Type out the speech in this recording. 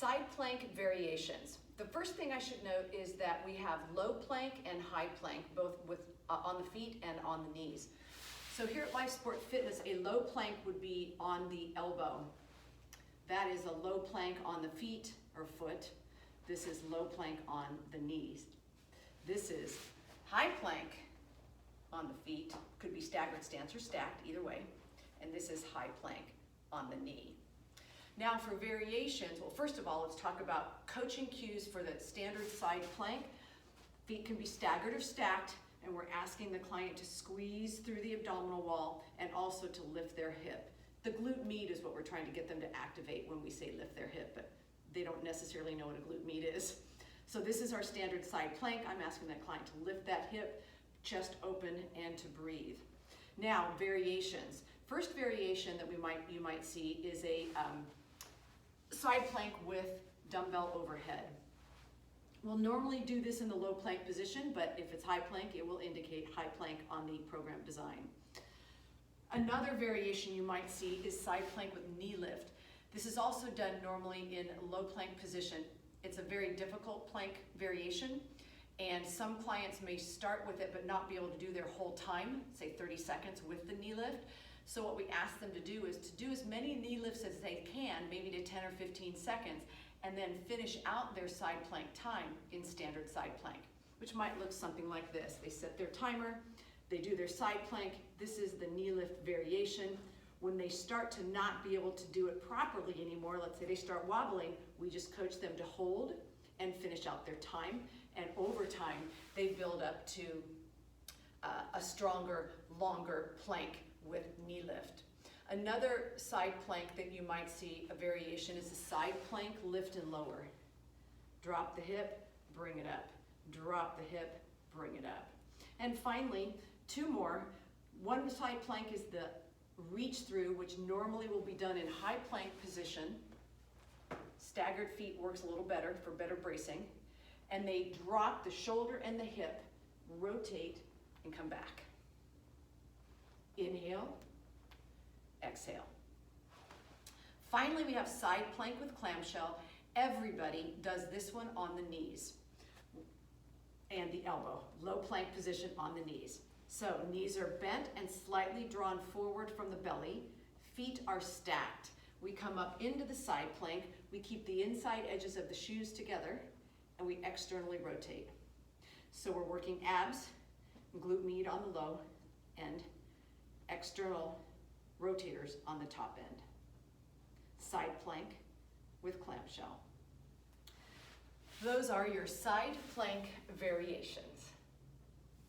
Side plank variations. The first thing I should note is that we have low plank and high plank, both on the feet and on the knees. So here at Life Sport Fitness, a low plank would be on the elbow. That is a low plank on the feet or foot. This is low plank on the knees. This is high plank on the feet, could be staggered stance or stacked, either way. And this is high plank on the knee. Now for variations, well, first of all, let's talk about coaching cues for the standard side plank. Feet can be staggered or stacked, and we're asking the client to squeeze through the abdominal wall and also to lift their hip. The glute med is what we're trying to get them to activate when we say lift their hip, but they don't necessarily know what a glute med is. So this is our standard side plank. I'm asking that client to lift that hip, chest open, and to breathe. Now, variations. First variation that you might see is a side plank with dumbbell overhead. We'll normally do this in the low plank position, but if it's high plank, it will indicate high plank on the program design. Another variation you might see is side plank with knee lift. This is also done normally in low plank position. It's a very difficult plank variation, and some clients may start with it but not be able to do their whole time, say 30 seconds with the knee lift. So what we ask them to do is to do as many knee lifts as they can, maybe to 10 or 15 seconds, and then finish out their side plank time in standard side plank, which might look something like this. They set their timer, they do their side plank. This is the knee lift variation. When they start to not be able to do it properly anymore, let's say they start wobbling, we just coach them to hold and finish out their time. And over time, they build up to a stronger, longer plank with knee lift. Another side plank that you might see a variation is a side plank lift and lower. Drop the hip, bring it up. Drop the hip, bring it up. And finally, two more. One side plank is the reach through, which normally will be done in high plank position. Staggered feet works a little better for better bracing. And they drop the shoulder and the hip, rotate, and come back. Inhale, exhale. Finally, we have side plank with clamshell. Everybody does this one on the knees and the elbow. Low plank position on the knees. So knees are bent and slightly drawn forward from the belly. Feet are stacked. We come up into the side plank. We keep the inside edges of the shoes together, and we externally rotate. So we're working abs, glute med on the low, and external rotators on the top end. Side plank with clamshell. Those are your side plank variations.